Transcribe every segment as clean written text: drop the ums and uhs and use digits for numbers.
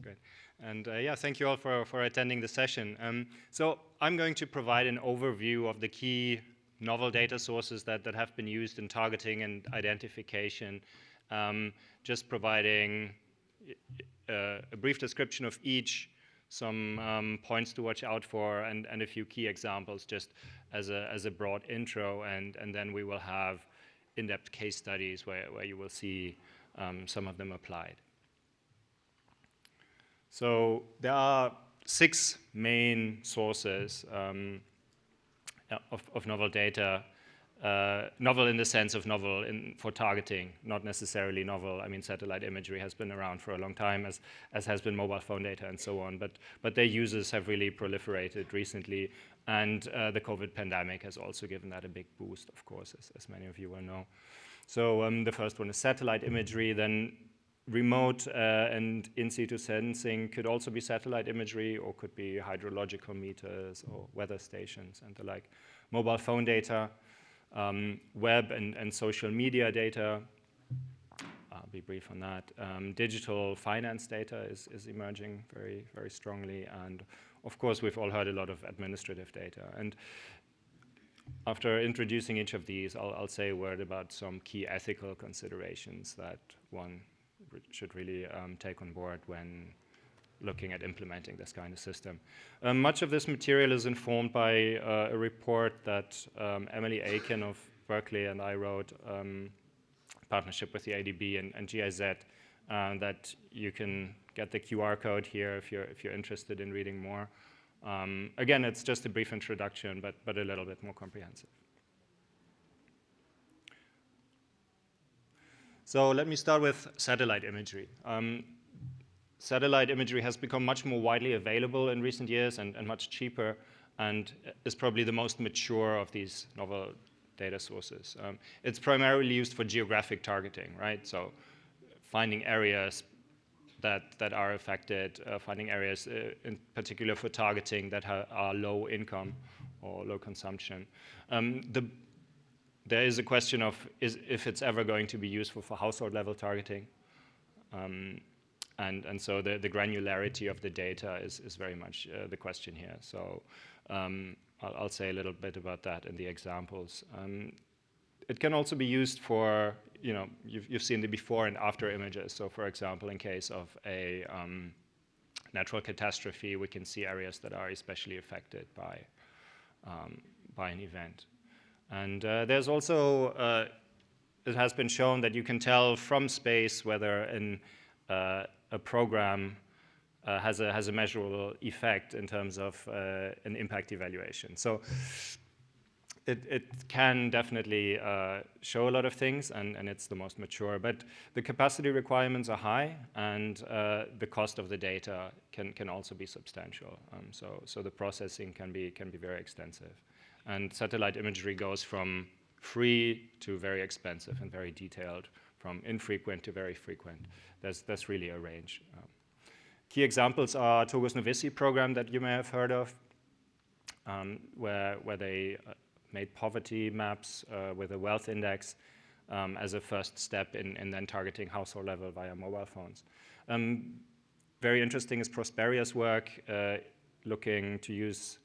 Great. And yeah, thank you all for attending the session. So I'm going to provide an overview of the key novel data sources that have been used in targeting and identification, just providing a brief description of each, some points to watch out for, and a few key examples just as a broad intro, and then we will have in-depth case studies where you will see some of them applied. So there are 6 main sources of novel data. Novel in the sense of novel for targeting, not necessarily novel. I mean, satellite imagery has been around for a long time, as has been mobile phone data and so on, but their uses have really proliferated recently, and the COVID pandemic has also given that a big boost, of course, as many of you will know. So the first one is satellite imagery, then remote and in-situ sensing could also be satellite imagery, or could be hydrological meters or weather stations and the like. Mobile phone data, web and social media data. I'll be brief on that. Digital finance data is emerging very, very strongly. And of course, we've all heard a lot of administrative data. And after introducing each of these, I'll say a word about some key ethical considerations that one should really take on board when looking at implementing this kind of system. Much of this material is informed by a report that Emily Aiken of Berkeley and I wrote in partnership with the ADB and GIZ, that you can get the QR code here if you're interested in reading more. Again, it's just a brief introduction, but a little bit more comprehensive. So let me start with satellite imagery. Satellite imagery has become much more widely available in recent years and much cheaper, and is probably the most mature of these novel data sources. It's primarily used for geographic targeting, right? So finding areas that are affected, finding areas in particular for targeting that are low income or low consumption. There is a question of if it's ever going to be useful for household level targeting. And so the granularity of the data is very much the question here. So I'll say a little bit about that in the examples. It can also be used for, you've seen the before and after images. So for example, in case of a natural catastrophe, we can see areas that are especially affected by an event. And there's also, it has been shown that you can tell from space whether a program has a measurable effect in terms of an impact evaluation. So it can definitely show a lot of things, and it's the most mature, but the capacity requirements are high, and the cost of the data can also be substantial. So the processing can be very extensive. And satellite imagery goes from free to very expensive and very detailed, from infrequent to very frequent. There's really a range. Key examples are Togo's Novici program that you may have heard of, where they made poverty maps with a wealth index as a first step in then targeting household level via mobile phones. Very interesting is Prosperia's work, looking to use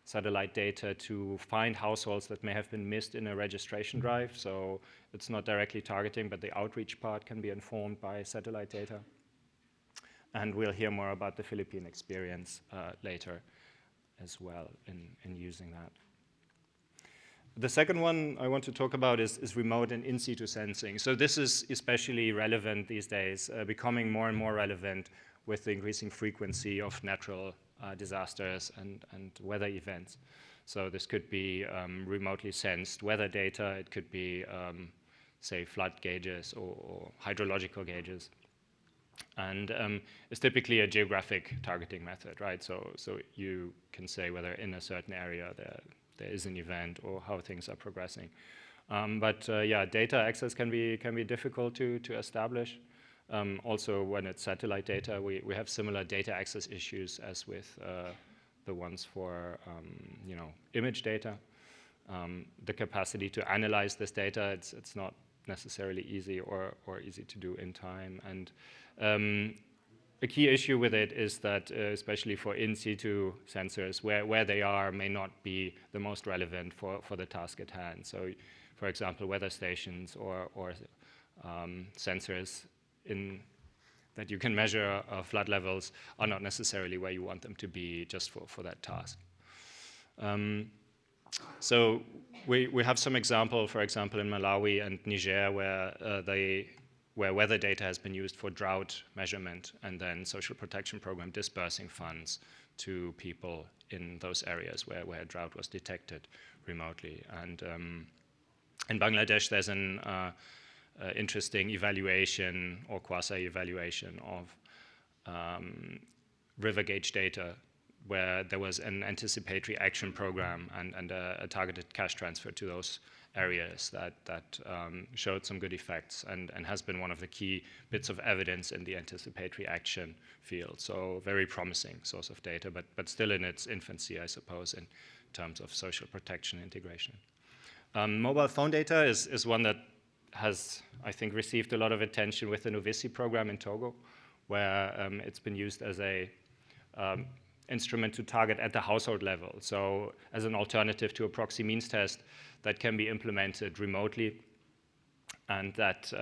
satellite data to find households that may have been missed in a registration drive. So it's not directly targeting, but the outreach part can be informed by satellite data. And we'll hear more about the Philippine experience later as well in using that. The second one I want to talk about is remote and in-situ sensing. So this is especially relevant these days, becoming more and more relevant with the increasing frequency of natural disasters and weather events. So this could be remotely sensed weather data. It could be, say, flood gauges or hydrological gauges. And it's typically a geographic targeting method, right? So you can say whether in a certain area there is an event or how things are progressing. But yeah, data access can be difficult to establish. Also, when it's satellite data, we have similar data access issues as with the ones for image data. The capacity to analyze this data, it's not necessarily easy or easy to do in time. And a key issue with it is that, especially for in situ sensors, where they are may not be the most relevant for the task at hand. So, for example, weather stations or sensors that you can measure flood levels are not necessarily where you want them to be just for that task. So we have some example, for example, in Malawi and Niger, where weather data has been used for drought measurement and then social protection program dispersing funds to people in those areas where drought was detected remotely. And in Bangladesh, there's an interesting evaluation or quasi-evaluation of river gauge data, where there was an anticipatory action program and a targeted cash transfer to those areas that showed some good effects and has been one of the key bits of evidence in the anticipatory action field. So very promising source of data, but still in its infancy, I suppose, in terms of social protection integration. Mobile phone data is one that has, I think, received a lot of attention with the Novisi program in Togo, where it's been used as a instrument to target at the household level. So as an alternative to a proxy means test that can be implemented remotely, and that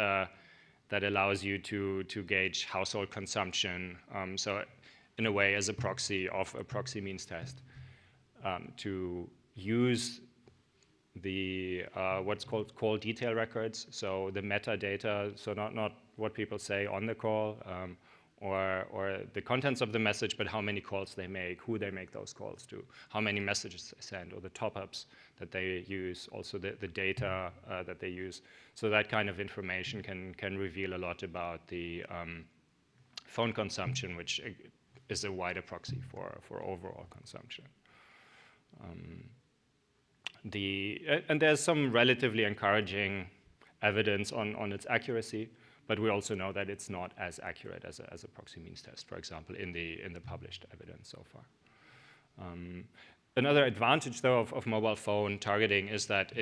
allows you to gauge household consumption. So in a way, as a proxy of a proxy means test, to use the what's called call detail records, so the metadata, so not what people say on the call, or the contents of the message, but how many calls they make, who they make those calls to, how many messages they send, or the top-ups that they use, also the data that they use. So that kind of information can reveal a lot about the phone consumption, which is a wider proxy for overall consumption. And there's some relatively encouraging evidence on its accuracy, but we also know that it's not as accurate as a proxy means test, for example, in the published evidence so far. Another advantage, though, of mobile phone targeting is that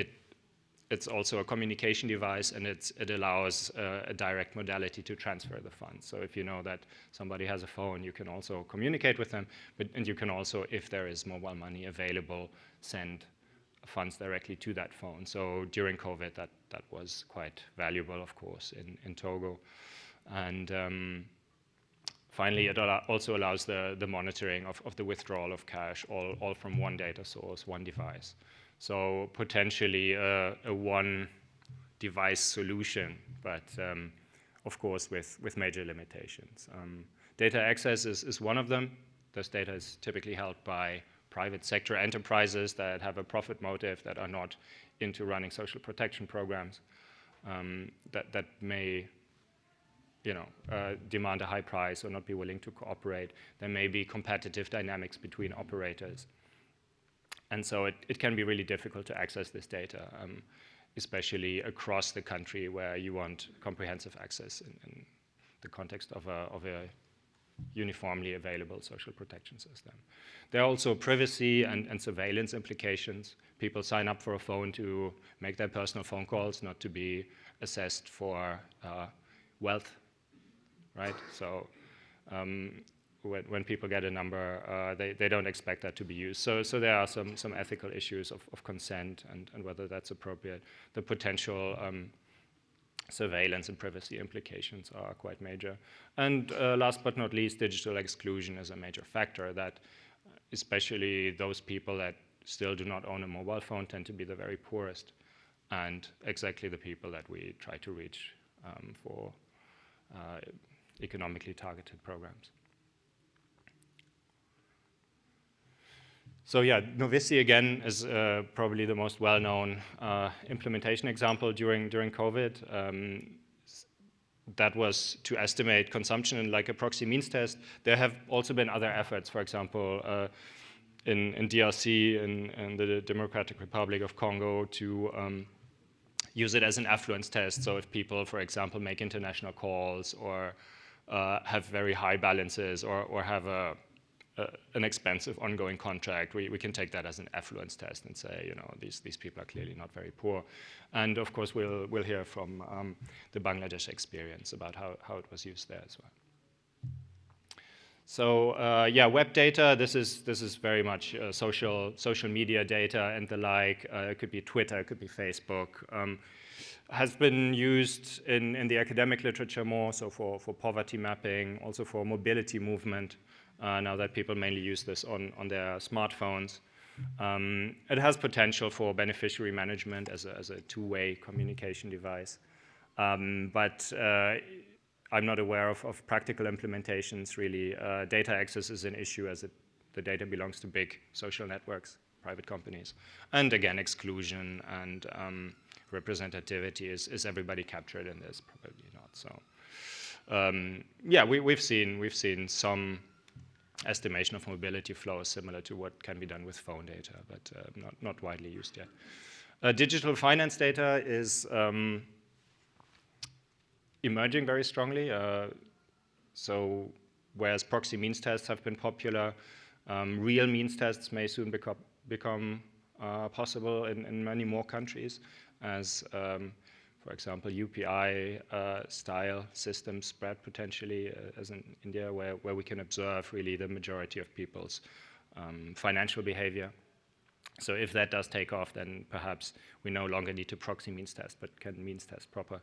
it's also a communication device, and it allows a direct modality to transfer the funds. So if you know that somebody has a phone, you can also communicate with them, and you can also, if there is mobile money available, send funds directly to that phone. So during COVID, that was quite valuable, of course, in Togo. And finally, it also allows the monitoring of the withdrawal of cash, all from one data source, one device. So potentially a one-device solution, but of course with major limitations. Data access is one of them. This data is typically held by private sector enterprises that have a profit motive, that are not into running social protection programs, that may demand a high price or not be willing to cooperate. There may be competitive dynamics between operators. And so it can be really difficult to access this data, especially across the country where you want comprehensive access in the context of a uniformly available social protection system. There are also privacy and surveillance implications. People sign up for a phone to make their personal phone calls, not to be assessed for wealth, right? So when people get a number, they don't expect that to be used. So there are some ethical issues of consent and whether that's appropriate. The potential surveillance and privacy implications are quite major. And last but not least, digital exclusion is a major factor that especially those people that still do not own a mobile phone tend to be the very poorest, and exactly the people that we try to reach for economically targeted programs. So yeah, Novisi again is probably the most well-known implementation example during COVID. That was to estimate consumption in like a proxy means test. There have also been other efforts, for example, in DRC, in the Democratic Republic of Congo, to use it as an affluence test. So if people, for example, make international calls or have very high balances or have an expensive ongoing contract, we can take that as an affluence test and say, these people are clearly not very poor. And of course, we'll hear from the Bangladesh experience about how it was used there as well. So yeah, web data. This is very much social media data and the like. It could be Twitter, it could be Facebook. Has been used in the academic literature more, so for poverty mapping, also for mobility movement. Now that people mainly use this on their smartphones. It has potential for beneficiary management as a two-way communication device. But I'm not aware of practical implementations, really. Data access is an issue as the data belongs to big social networks, private companies. And again, exclusion and representativity, is everybody captured in this? Probably not. So yeah, we've seen some estimation of mobility flows similar to what can be done with phone data, but not widely used yet. Digital finance data is emerging very strongly. So whereas proxy means tests have been popular, real means tests may soon become possible in many more countries as, for example, UPI style systems spread potentially, as in India, where we can observe really the majority of people's financial behavior. So if that does take off, then perhaps we no longer need to proxy means test, but can means test proper.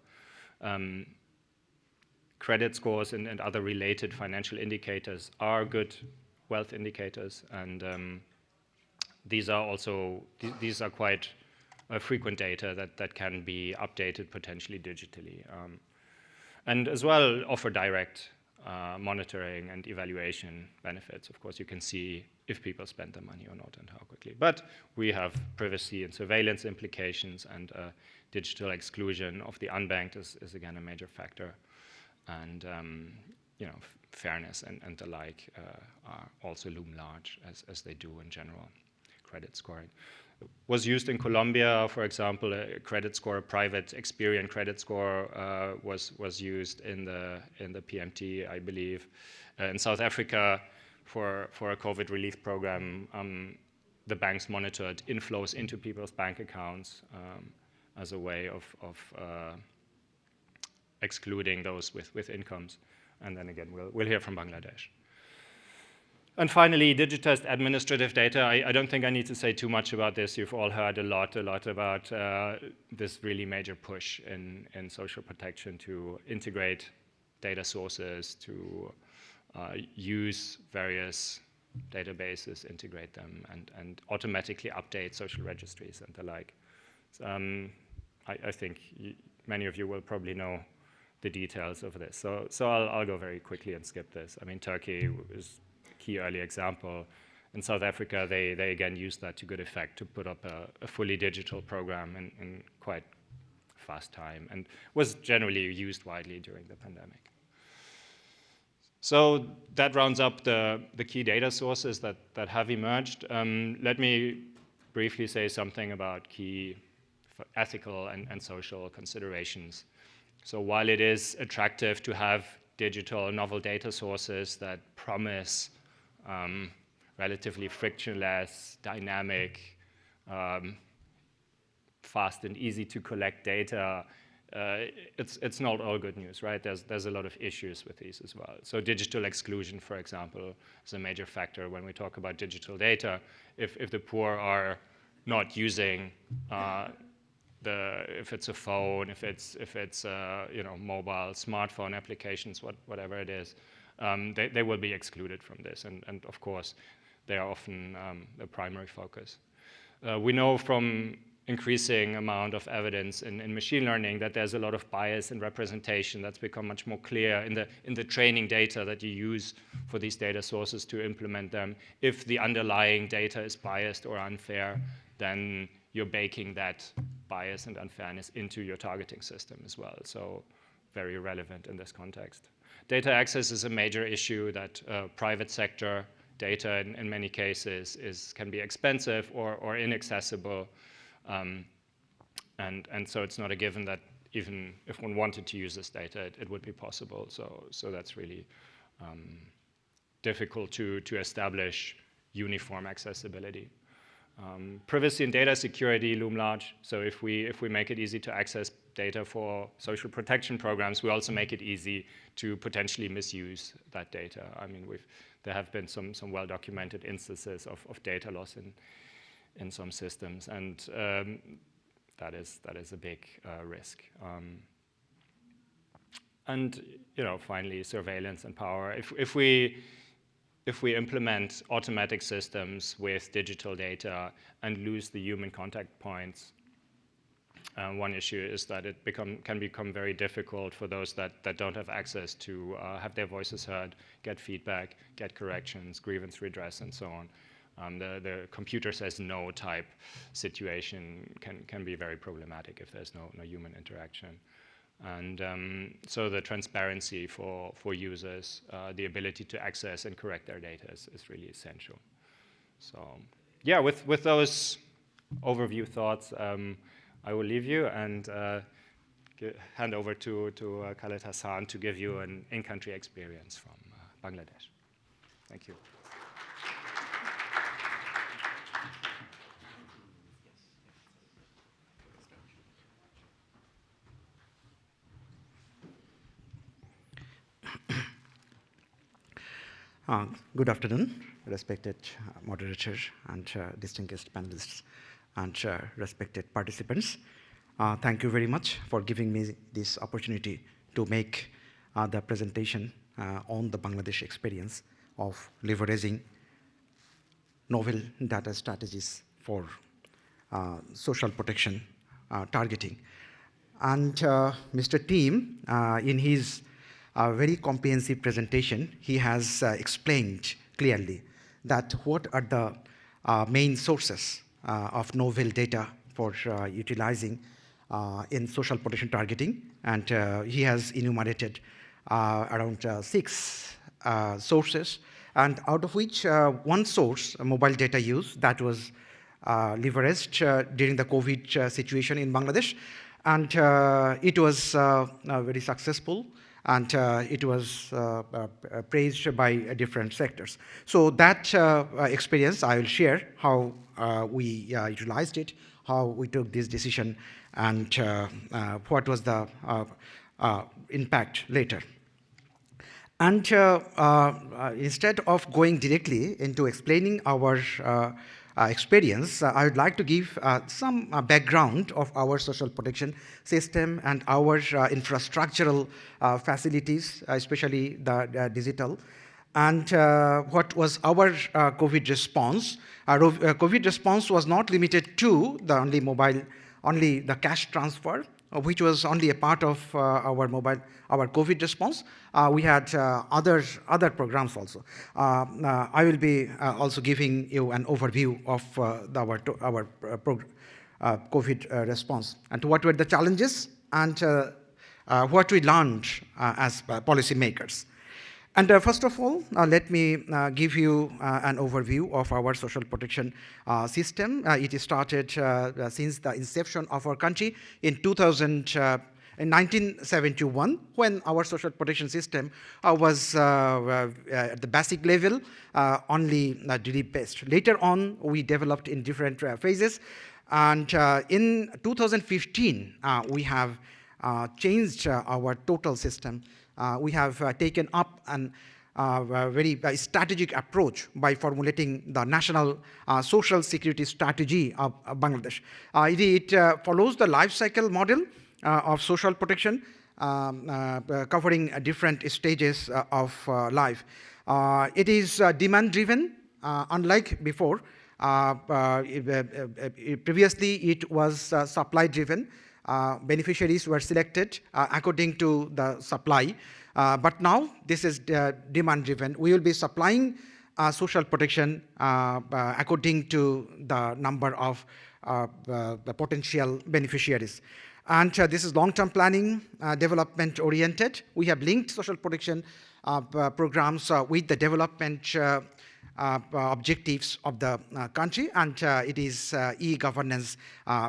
Credit scores and other related financial indicators are good wealth indicators, and these are quite frequent data that can be updated potentially digitally, and as well offer direct monitoring and evaluation benefits. Of course, you can see if people spend the money or not and how quickly. But we have privacy and surveillance implications, and digital exclusion of the unbanked is again a major factor. And you know, fairness and the like are also loom large, as they do in general. Credit scoring was used in Colombia, for example. A credit score, a private Experian credit score, was used in the PMT, I believe. In South Africa, for a COVID relief program, the banks monitored inflows into people's bank accounts as a way of excluding those with incomes. And then again, we'll hear from Bangladesh. And finally, digitized administrative data. I don't think I need to say too much about this. You've all heard a lot about this really major push in social protection to integrate data sources, to use various databases, integrate them, and automatically update social registries and the like. I think many of you will probably know the details of this. So I'll go very quickly and skip this. I mean, Turkey is a key early example. In South Africa, they again used that to good effect to put up a fully digital program in quite fast time, and was generally used widely during the pandemic. So that rounds up the key data sources that have emerged. Let me briefly say something about key ethical and social considerations. So while it is attractive to have digital novel data sources that promise relatively frictionless, dynamic, fast and easy to collect data, it's not all good news, right? There's a lot of issues with these as well. So digital exclusion, for example, is a major factor when we talk about digital data. If the poor are not using if it's a phone, if it's you know, mobile, smartphone applications, whatever it is, they will be excluded from this. And of course, they are often the primary focus. We know from increasing amount of evidence in machine learning that there's a lot of bias in representation that's become much more clear in the training data that you use for these data sources to implement them. If the underlying data is biased or unfair, then you're baking that bias and unfairness into your targeting system as well. So very relevant in this context. Data access is a major issue that private sector data in many cases can be expensive or inaccessible. And so it's not a given that even if one wanted to use this data, it would be possible. So that's really difficult to establish uniform accessibility. Privacy and data security loom large. So if we make it easy to access data for social protection programs, we also make it easy to potentially misuse that data. I mean, there have been some well-documented instances of data loss in some systems, and that is a big risk. And finally, surveillance and power. If we implement automatic systems with digital data and lose the human contact points, one issue is that it can become very difficult for those that don't have access to have their voices heard, get feedback, get corrections, grievance redress, and so on. The computer says no type situation can be very problematic if there's no human interaction. And so the transparency for users, the ability to access and correct their data is really essential. So yeah, with those overview thoughts, I will leave you and hand over to Khaled Hassan to give you an in-country experience from Bangladesh. Thank you. Good afternoon, respected moderator and distinguished panelists and respected participants. Thank you very much for giving me this opportunity to make the presentation on the Bangladesh experience of leveraging novel data strategies for social protection targeting. And Mr. Team, in his very comprehensive presentation, he has explained clearly that what are the main sources of novel data for utilizing in social protection targeting. And he has enumerated around 6 sources, and out of which one source, mobile data use, that was leveraged during the COVID situation in Bangladesh. And it was very successful, and it was praised by different sectors. So that experience I will share, how we utilized it, how we took this decision, and what was the impact later. And instead of going directly into explaining our experience, I would like to give some background of our social protection system and our infrastructural facilities, especially the digital, and what was our COVID response. Our COVID response was not limited to the only the cash transfer, which was only a part of our COVID response. We had other programs also. I will be also giving you an overview of our COVID response and what were the challenges and what we learned as policymakers. And first of all, let me give you an overview of our social protection system. It started since the inception of our country in 1971, when our social protection system was at the basic level, only drip-based. Later on, we developed in different phases. And in 2015, we have changed our total system. We have taken up a very strategic approach by formulating the national social security strategy of Bangladesh. It follows the life cycle model of social protection, covering different stages of life. It is demand-driven, unlike before. Previously, it was supply-driven. Beneficiaries were selected according to the supply, but now this is demand-driven. We will be supplying social protection according to the number of the potential beneficiaries. And this is long-term planning, development-oriented. We have linked social protection programs with the development objectives of the country, and it is e-governance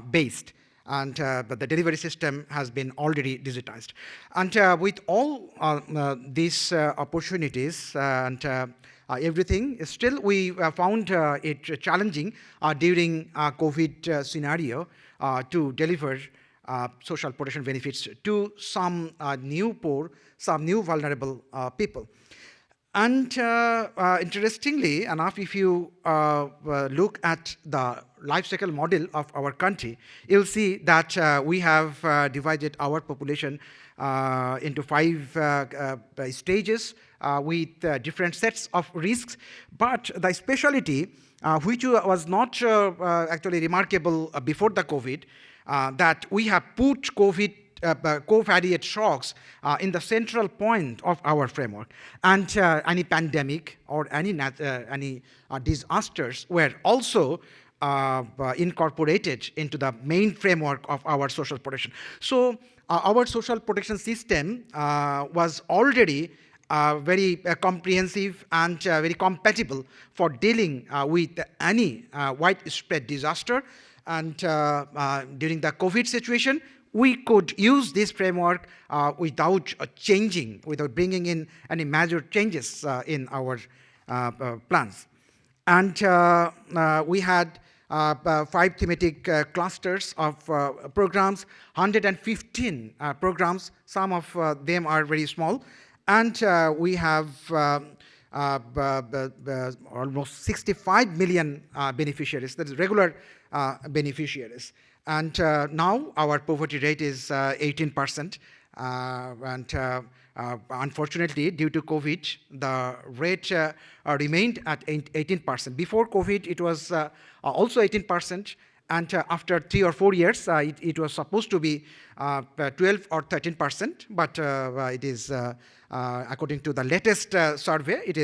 based. And the delivery system has been already digitized. And with all these opportunities and everything, still we found it challenging during COVID scenario to deliver social protection benefits to some new poor, some new vulnerable people. And interestingly enough, if you look at the life cycle model of our country, you'll see that we have divided our population into 5 stages with different sets of risks. But the specialty, which was not actually remarkable before the COVID, that we have put COVID covariate shocks in the central point of our framework. And any pandemic or any disasters were also incorporated into the main framework of our social protection. So our social protection system was already very comprehensive and very compatible for dealing with any widespread disaster. And during the COVID situation, we could use this framework without bringing in any major changes in our plans. And we had 5 thematic clusters of programs, 115 programs. Some of them are very small. And we have almost 65 million beneficiaries, that is regular beneficiaries. And now our poverty rate is 18%. Unfortunately, due to COVID, the rate remained at 18%. Before COVID, it was also 18%. And after 3 or 4 years, it was supposed to be 12 or 13%. But it is, according to the latest survey, it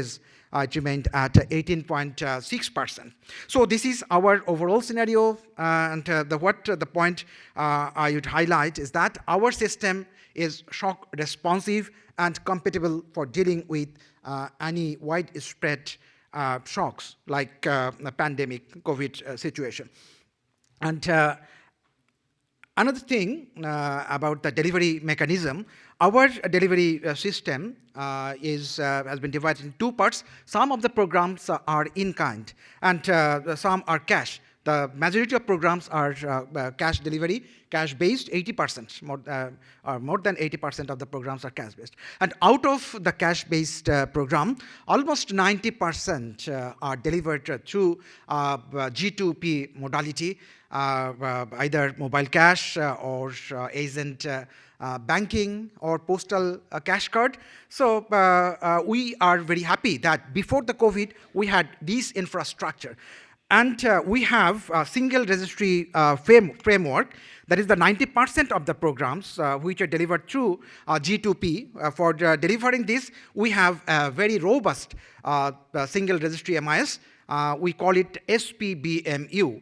remained at 18.6%. So this is our overall scenario. And the point I would highlight is that our system is shock responsive and compatible for dealing with any widespread shocks like the pandemic COVID situation. And another thing about the delivery mechanism, our delivery system has been divided in 2 parts. Some of the programs are in kind, and some are cash. The majority of programs are cash delivery, cash-based. 80%, more than 80% of the programs are cash-based. And out of the cash-based program, almost 90% are delivered through G2P modality, either mobile cash or agent banking or postal cash card. So we are very happy that before the COVID, we had this infrastructure. And we have a single registry framework. That is the 90% of the programs which are delivered through G2P. For delivering this, we have a very robust single registry MIS. We call it SPBMU,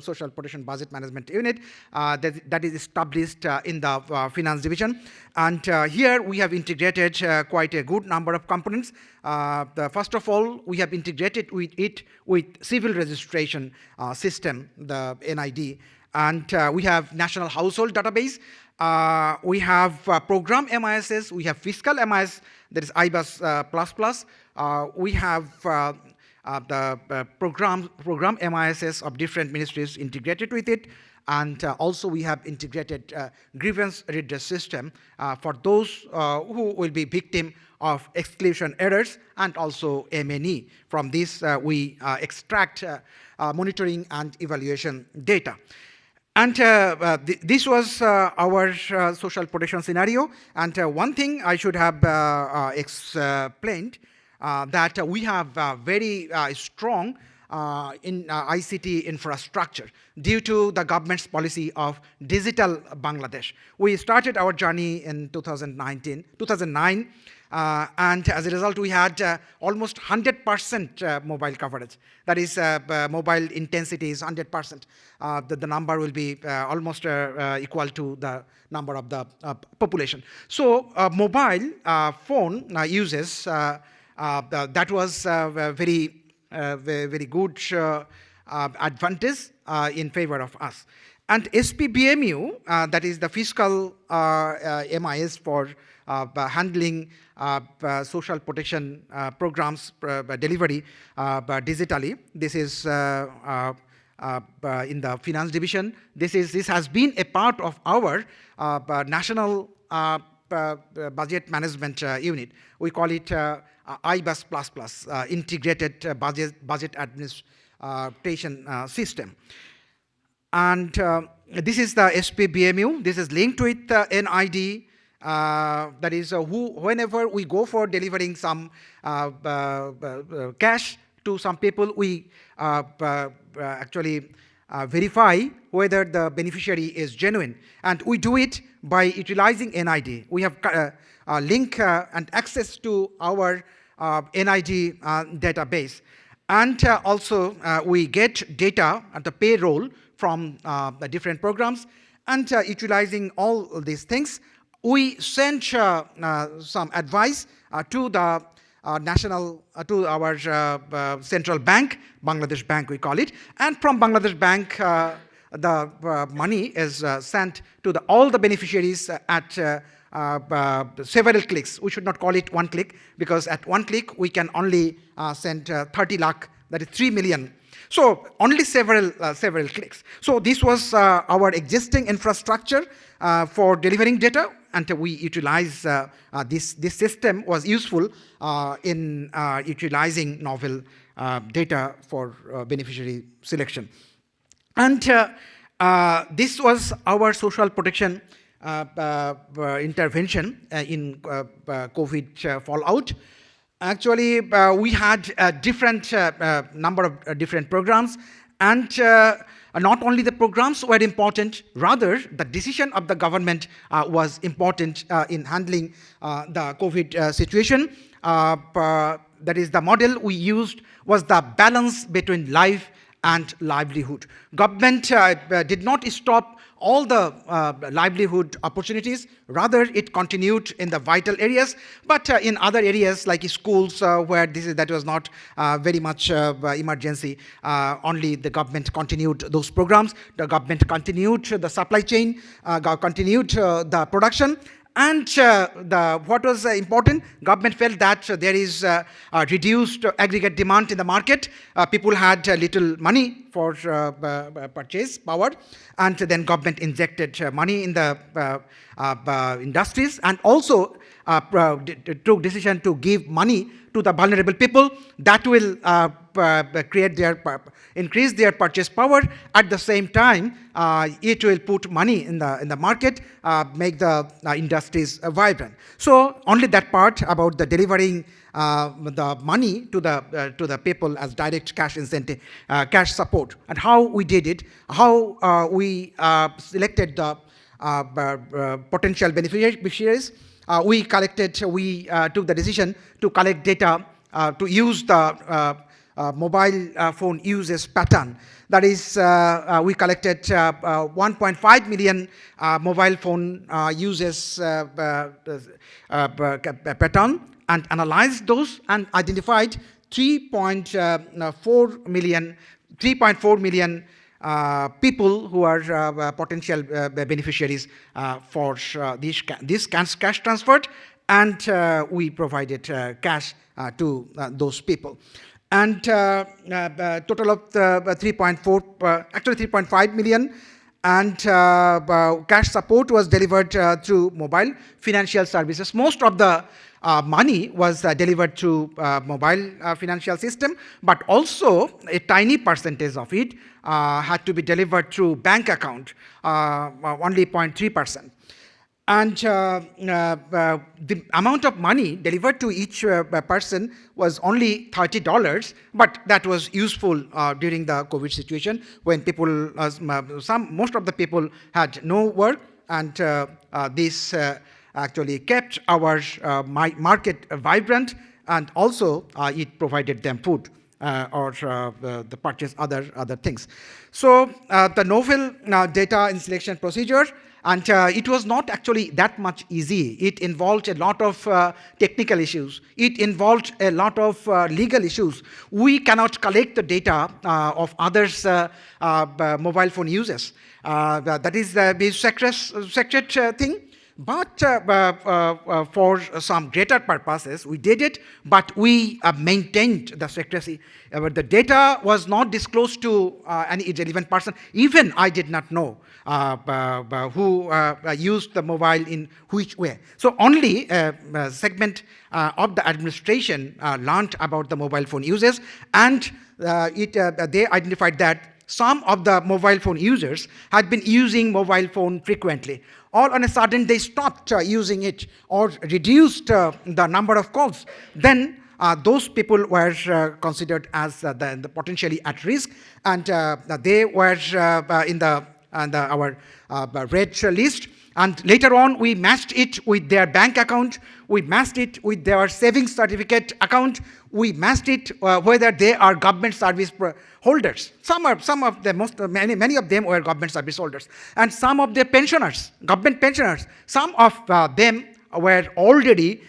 Social Protection Budget Management Unit, that is established in the Finance Division. And here we have integrated quite a good number of components. First of all, we have integrated with civil registration system, the NID. And we have National Household Database. We have program MISs. We have fiscal MIS, that is IBAS++. We have the program MISs of different ministries integrated with it. And also we have integrated grievance redress system for those who will be victim of exclusion errors, and also MNE. From this, we extract monitoring and evaluation data. And this was our social protection scenario. And one thing I should have explained, that we have very strong in ICT infrastructure due to the government's policy of digital Bangladesh. We started our journey in 2009, and as a result, we had almost 100% mobile coverage. That is, mobile intensity is 100%. The number will be almost equal to the number of the population. So mobile phone uses, that was very good advantage in favor of us. And SPBMU, that is the fiscal MIS for handling social protection programs delivery digitally. This is in the finance division. This has been a part of our national budget management unit. We call it IBUS++, Integrated Budget Administration System. And this is the SPBMU. This is linked with NID. That is, whenever we go for delivering some cash to some people, we actually verify whether the beneficiary is genuine. And we do it by utilizing NID. We have a link and access to our NID database. And also, we get data at the payroll from the different programs. And utilizing all these things, we send some advice to the to our central bank, Bangladesh Bank we call it. And from Bangladesh Bank, the money is sent to all the beneficiaries at several clicks. We should not call it one click, because at one click we can only send 30 lakh, that is 3 million. So only several clicks. So this was our existing infrastructure for delivering data, and we utilize this system was useful in utilizing novel data for beneficiary selection. And this was our social protection intervention in COVID fallout. Actually, we had a different number of different programs, and not only the programs were important, rather the decision of the government was important in handling the COVID situation. That is, the model we used was the balance between life and livelihood. Government did not stop all the livelihood opportunities, rather it continued in the vital areas, but in other areas like schools where that was not very much emergency, only the government continued those programs. The government continued the supply chain, continued the production. And what was important, government felt that there is reduced aggregate demand in the market. People had little money for purchase power, and then government injected money in the industries, and also took decision to give money to the vulnerable people. That will increase their purchase power. At the same time, it will put money in the market, make the industries vibrant. So only that part about the delivering the money to the people as direct cash incentive, cash support, and how we did it, how we selected the potential beneficiaries. We took the decision to collect data to use the mobile phone uses pattern. That is, we collected 1.5 million mobile phone uses pattern, and analyzed those and identified 3.4 million people who are potential beneficiaries for this cash transfer, and we provided cash to those people. And total of 3.5 million, and cash support was delivered through mobile financial services. Most of the money was delivered through mobile financial system, but also a tiny percentage of it had to be delivered through bank account, only 0.3%. And the amount of money delivered to each person was only $30, but that was useful during the COVID situation when people, most of the people had no work, and this actually kept our market vibrant, and also it provided them food or the purchase other things. So the novel data in selection procedure, and it was not actually that much easy. It involved a lot of technical issues. It involved a lot of legal issues. We cannot collect the data of others' mobile phone users. That is the sacred thing. But for some greater purposes, we did it, but we maintained the secrecy. But the data was not disclosed to any relevant person. Even I did not know who used the mobile in which way. So only a segment of the administration learned about the mobile phone uses, and they identified that some of the mobile phone users had been using mobile phone frequently. All on a sudden, they stopped using it or reduced the number of calls. Then those people were considered as the potentially at risk, and they were in our red list. And later on, we matched it with their bank account. We matched it with their savings certificate account. We matched it whether they are government service holders. Some of them, many of them were government service holders, and some of the pensioners, government pensioners. Some of them were already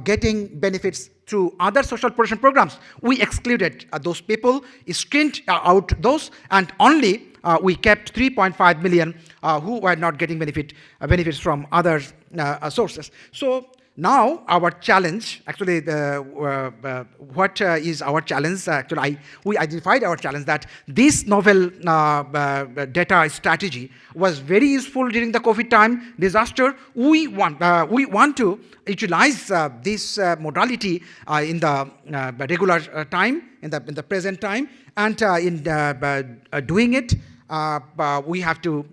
getting benefits through other social protection programs. We excluded those people, screened out those, and only we kept 3.5 million who were not getting benefits from other sources. So now our challenge, actually, what is our challenge? Actually, we identified our challenge that this novel data strategy was very useful during the COVID time disaster. We want to utilize this modality in the regular time, in the present time, and in doing it, we have to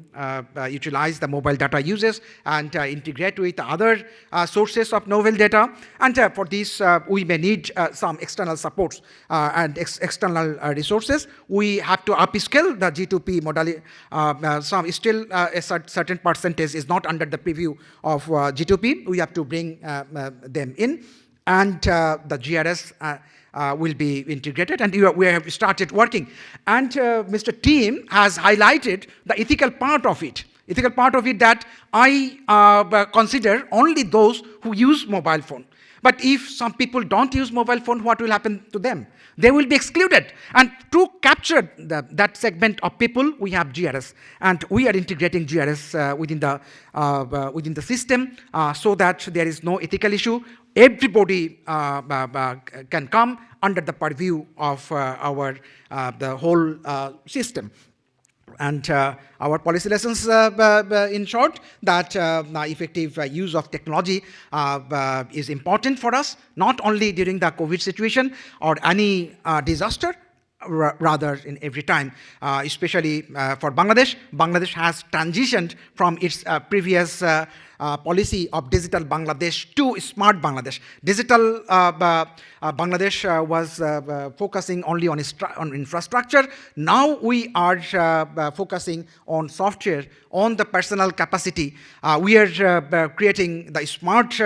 utilize the mobile data uses and integrate with other sources of novel data. And for this, we may need some external supports and external resources. We have to upscale the G2P modality. A certain percentage is not under the preview of G2P. We have to bring them in. And the GRS will be integrated, and we have started working. And Mr. Team has highlighted the ethical part of it. Ethical part of it that I consider only those who use mobile phone. But if some people don't use mobile phone, what will happen to them? They will be excluded. And to capture that segment of people, we have GRS, and we are integrating GRS within the system so that there is no ethical issue. Everybody can come under the purview of the whole system. And our policy lessons, in short, that effective use of technology is important for us, not only during the COVID situation or any disaster, rather in every time, especially for Bangladesh. Bangladesh has transitioned from its previous policy of digital Bangladesh to smart Bangladesh. Digital Bangladesh was focusing only on infrastructure. Now we are focusing on software, on the personal capacity. We are creating the smart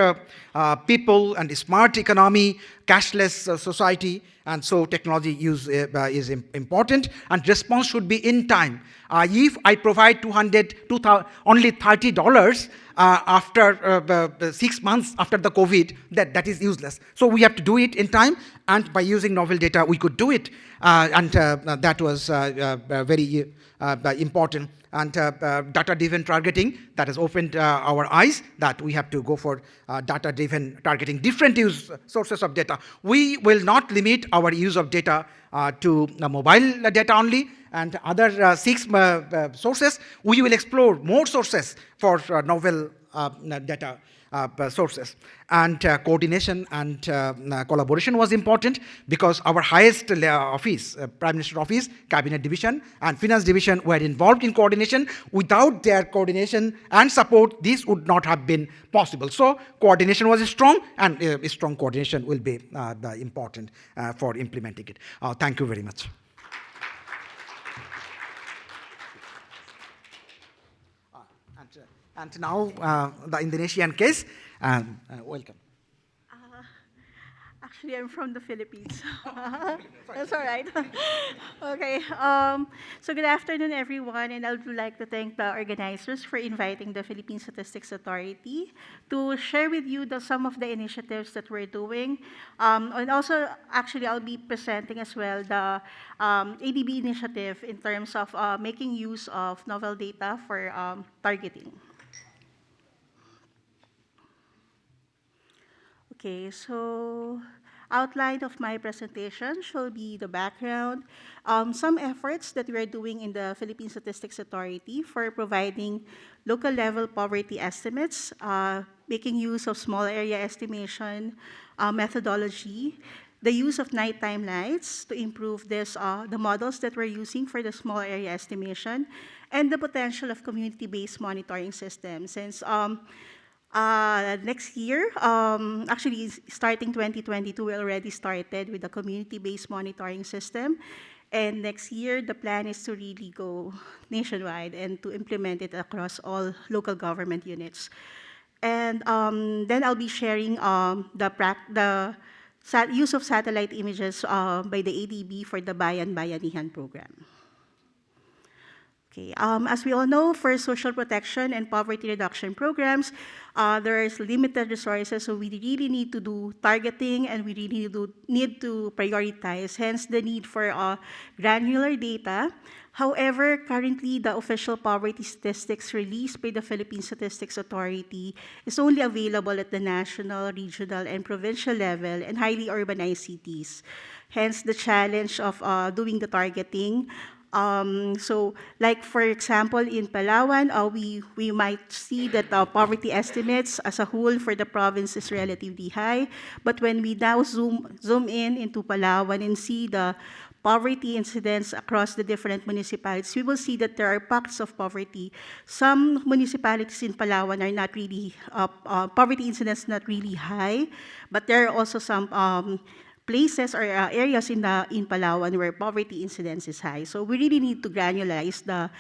people and smart economy, cashless society. And so technology use is important, and response should be in time. If I provide only $30 after 6 months after the COVID, that is useless. So we have to do it in time, and by using novel data, we could do it. And that was very important. And data-driven targeting, that has opened our eyes that we have to go for data-driven targeting, different use sources of data. We will not limit our use of data to mobile data only and other 6 sources. We will explore more sources for novel data sources. And coordination and collaboration was important, because our highest office, Prime Minister Office, Cabinet Division, and Finance Division were involved in coordination. Without their coordination and support, this would not have been possible. So coordination was strong, and strong coordination will be important for implementing it. Thank you very much. And now the Indonesian case. Welcome. Actually, I'm from the Philippines. That's all right. Okay. So good afternoon, everyone, and I would like to thank the organizers for inviting the Philippine Statistics Authority to share with you some of the initiatives that we're doing. And also, actually, I'll be presenting as well the ADB initiative in terms of making use of novel data for targeting. Okay, so outline of my presentation shall be the background, some efforts that we are doing in the Philippine Statistics Authority for providing local level poverty estimates, making use of small area estimation methodology, the use of nighttime lights to improve the models that we're using for the small area estimation, and the potential of community-based monitoring systems. Since next year, actually starting 2022, we already started with the community-based monitoring system. And next year, the plan is to really go nationwide and to implement it across all local government units. And then I'll be sharing the use of satellite images by the ADB for the Bayan Bayanihan program. Okay, as we all know, for social protection and poverty reduction programs, there is limited resources, so we really need to do targeting and we really need to prioritize, hence the need for granular data. However, currently, the official poverty statistics released by the Philippine Statistics Authority is only available at the national, regional, and provincial level in highly urbanized cities. Hence, the challenge of doing the targeting. So, like for example, in Palawan, we might see that the poverty estimates as a whole for the province is relatively high. But when we now zoom in into Palawan and see the poverty incidents across the different municipalities, we will see that there are pockets of poverty. Some municipalities in Palawan are not really, poverty incidents not really high, but there are also some places or areas in Palawan where poverty incidence is high. So we really need to granularize the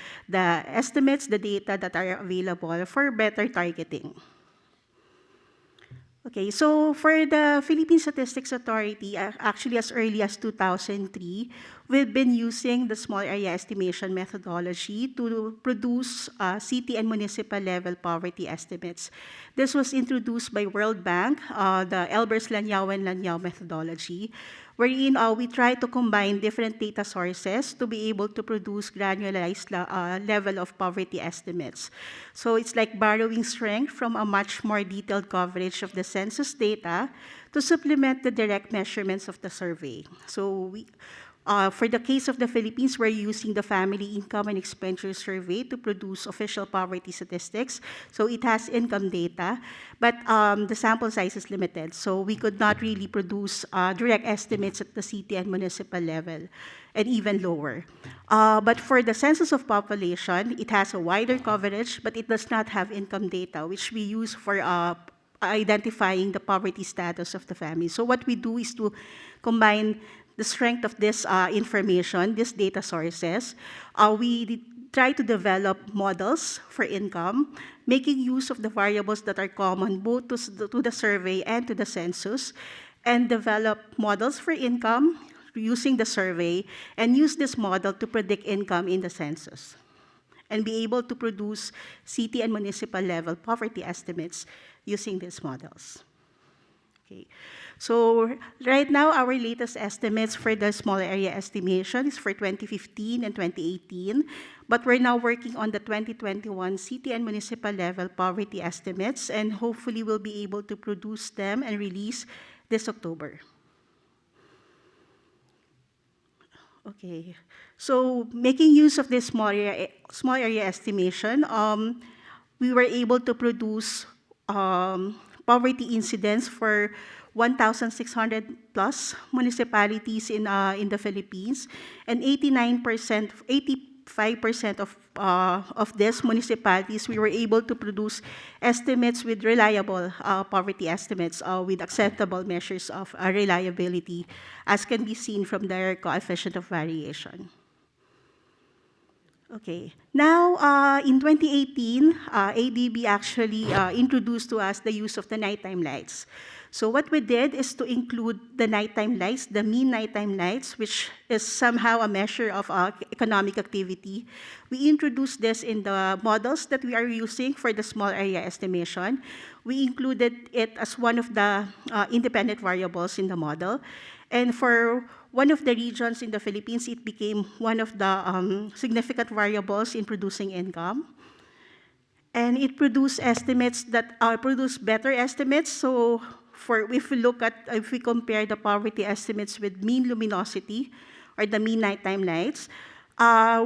estimates, the data that are available for better targeting. Okay, so for the Philippine Statistics Authority, actually as early as 2003, we've been using the small area estimation methodology to produce city and municipal level poverty estimates. This was introduced by World Bank, the Elbers-Lanyao and Lanyao methodology, wherein we try to combine different data sources to be able to produce granularized level of poverty estimates. So it's like borrowing strength from a much more detailed coverage of the census data to supplement the direct measurements of the survey. So for the case of the Philippines, we're using the Family Income and Expenditure Survey to produce official poverty statistics. So it has income data, but the sample size is limited. So we could not really produce direct estimates at the city and municipal level, and even lower. But for the census of population, it has a wider coverage, but it does not have income data, which we use for identifying the poverty status of the family. So what we do is to combine the strength of this information, these data sources. We try to develop models for income, making use of the variables that are common both to the survey and to the census, and develop models for income using the survey, and use this model to predict income in the census, and be able to produce city and municipal level poverty estimates using these models. Okay. So right now, our latest estimates for the small area estimation is for 2015 and 2018, but we're now working on the 2021 city and municipal level poverty estimates, and hopefully we'll be able to produce them and release this October. Okay, so making use of this small area estimation, we were able to produce poverty incidents for 1,600 plus municipalities in the Philippines, and 85% of these municipalities, we were able to produce estimates with reliable poverty estimates with acceptable measures of reliability, as can be seen from their coefficient of variation. Okay, now in 2018, ADB actually introduced to us the use of the nighttime lights. So what we did is to include the nighttime lights, the mean nighttime lights, which is somehow a measure of economic activity. We introduced this in the models that we are using for the small area estimation. We included it as one of the independent variables in the model. And for one of the regions in the Philippines, it became one of the significant variables in producing income. And it produced estimates that produce better estimates. So if we compare the poverty estimates with mean luminosity or the mean nighttime lights,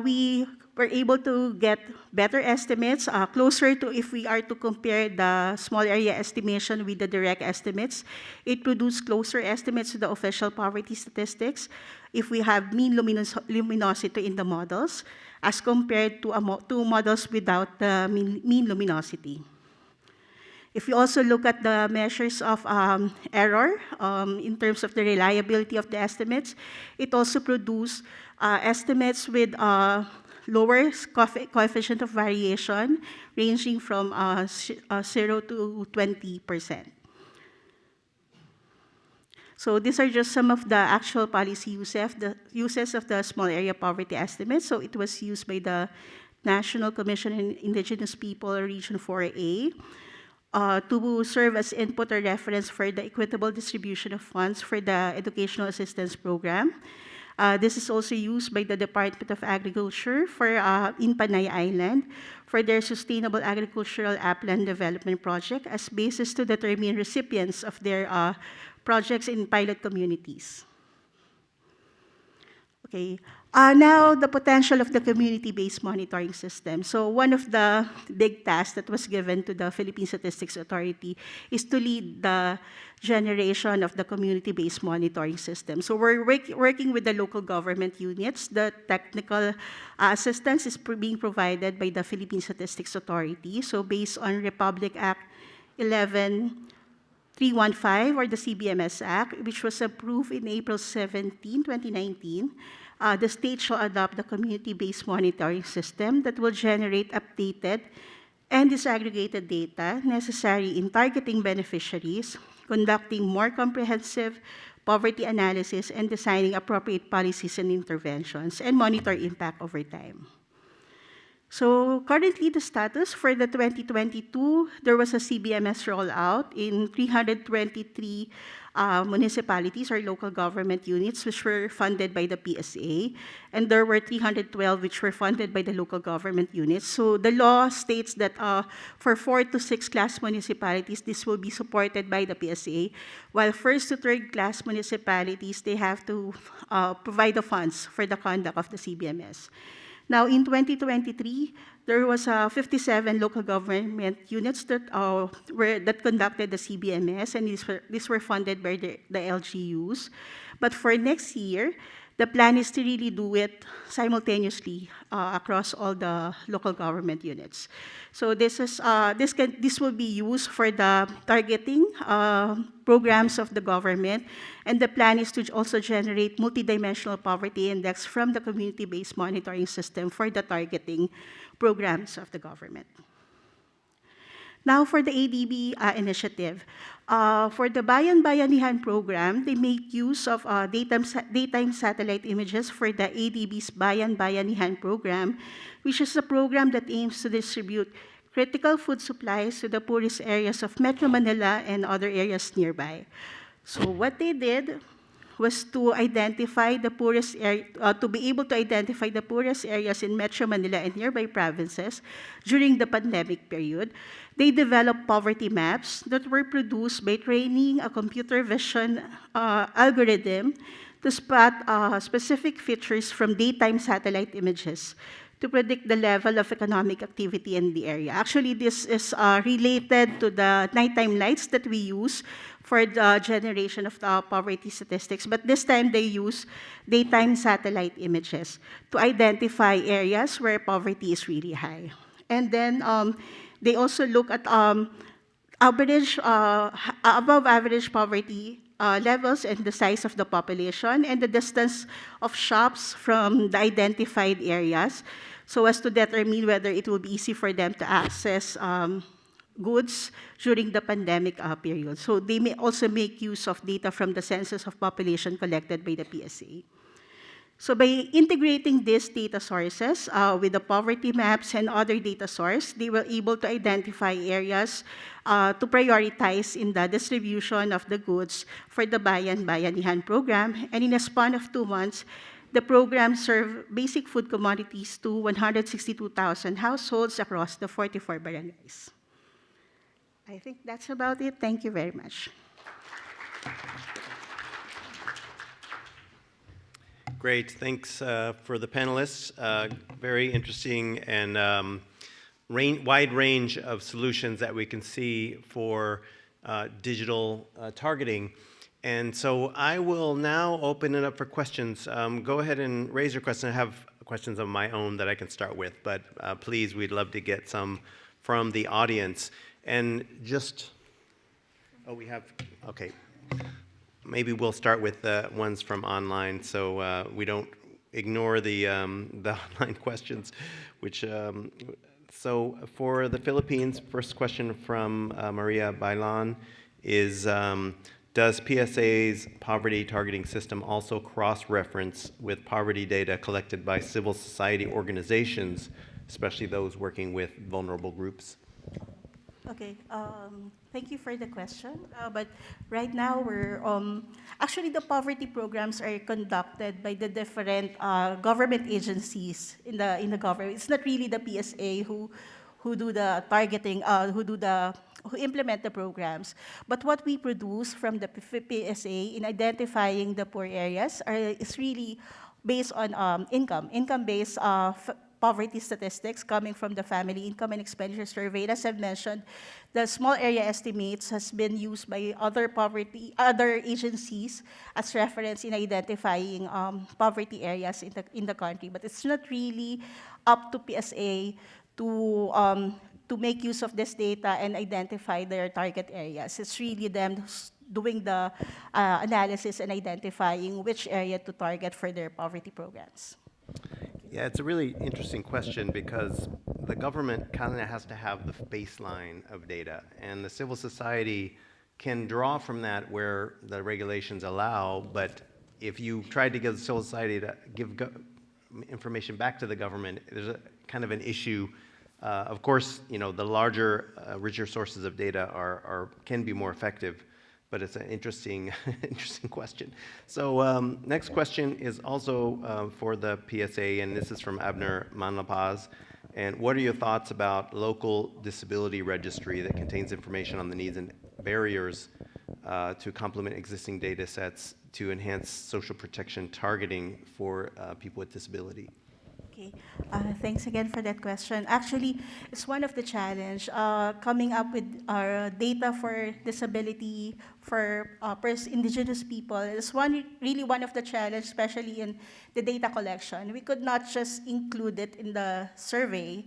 we were able to get better estimates, closer to if we are to compare the small area estimation with the direct estimates. It produced closer estimates to the official poverty statistics if we have mean luminosity in the models as compared to models without the mean luminosity. If we also look at the measures of error in terms of the reliability of the estimates, it also produced estimates with lower coefficient of variation, ranging from 0 to 20%. So these are just some of the actual policy uses of the small area poverty estimate. So it was used by the National Commission on Indigenous People, Region 4A, to serve as input or reference for the equitable distribution of funds for the Educational Assistance Program. This is also used by the Department of Agriculture in Panay Island for their Sustainable Agricultural Upland Development Project as basis to determine recipients of their projects in pilot communities. Okay. Now, the potential of the community-based monitoring system. So one of the big tasks that was given to the Philippine Statistics Authority is to lead the generation of the community-based monitoring system. So we're working with the local government units. The technical assistance is being provided by the Philippine Statistics Authority. So based on Republic Act 11315, or the CBMS Act, which was approved in April 17, 2019, the state shall adopt the community-based monitoring system that will generate updated and disaggregated data necessary in targeting beneficiaries, conducting more comprehensive poverty analysis, and designing appropriate policies and interventions, and monitor impact over time. So currently, the status for the 2022, there was a CBMS rollout in 323 municipalities or local government units, which were funded by the PSA, and there were 312 which were funded by the local government units. So the law states that for 4th to 6th class municipalities, this will be supported by the PSA, while 1st to 3rd class municipalities, they have to provide the funds for the conduct of the CBMS. Now, in 2023, there was 57 local government units that conducted the CBMS, and these were funded by the LGUs. But for next year, the plan is to really do it simultaneously across all the local government units. So this will be used for the targeting programs of the government, and the plan is to also generate multidimensional poverty index from the community-based monitoring system for the targeting programs of the government. Now for the ADB initiative. For the Bayan Bayanihan program, they make use of daytime satellite images for the ADB's Bayan Bayanihan program, which is a program that aims to distribute critical food supplies to the poorest areas of Metro Manila and other areas nearby. So what they did was to identify the poorest to be able to identify the poorest areas in Metro Manila and nearby provinces during the pandemic period. They developed poverty maps that were produced by training a computer vision algorithm to spot specific features from daytime satellite images to predict the level of economic activity in the area. Actually, this is related to the nighttime lights that we use for the generation of the poverty statistics, but this time they use daytime satellite images to identify areas where poverty is really high. And then they also look at above average poverty levels and the size of the population and the distance of shops from the identified areas, so as to determine whether it will be easy for them to access goods during the pandemic period. So they may also make use of data from the census of population collected by the PSA. So by integrating these data sources with the poverty maps and other data sources, they were able to identify areas to prioritize in the distribution of the goods for the Bayan Bayanihan program. And in a span of 2 months, the program served basic food commodities to 162,000 households across the 44 barangays. I think that's about it. Thank you very much. Great, thanks for the panelists. Very interesting and wide range of solutions that we can see for digital targeting. And so I will now open it up for questions. Go ahead and raise your question. I have questions of my own that I can start with, but please, we'd love to get some from the audience. And just, oh, we have, okay. Maybe we'll start with the ones from online so we don't ignore the online questions, which, so for the Philippines, first question from Maria Bailan is, does PSA's poverty targeting system also cross-reference with poverty data collected by civil society organizations, especially those working with vulnerable groups? Okay, thank you for the question. But right now, we're actually the poverty programs are conducted by the different government agencies in the government. It's not really the PSA who do the targeting, who implement the programs. But what we produce from the PSA in identifying the poor areas is really based on income-based poverty statistics coming from the Family Income and Expenditure Survey. As I've mentioned, the small area estimates has been used by other agencies as reference in identifying poverty areas in the country. But it's not really up to PSA to make use of this data and identify their target areas. It's really them doing the analysis and identifying which area to target for their poverty programs. Yeah, it's a really interesting question because the government kind of has to have the baseline of data, and the civil society can draw from that where the regulations allow, but if you tried to get the civil society to give information back to the government, there's a kind of an issue. Of course, you know, the larger, richer sources of data can be more effective, but it's an interesting, interesting question. So next question is also for the PSA, and this is from Abner Manlapaz. And what are your thoughts about local disability registry that contains information on the needs and barriers to complement existing data sets to enhance social protection targeting for people with disability? Okay, thanks again for that question. Actually, it's one of the challenge coming up with our data for disability for indigenous people. It's really one of the challenge, especially in the data collection. We could not just include it in the survey,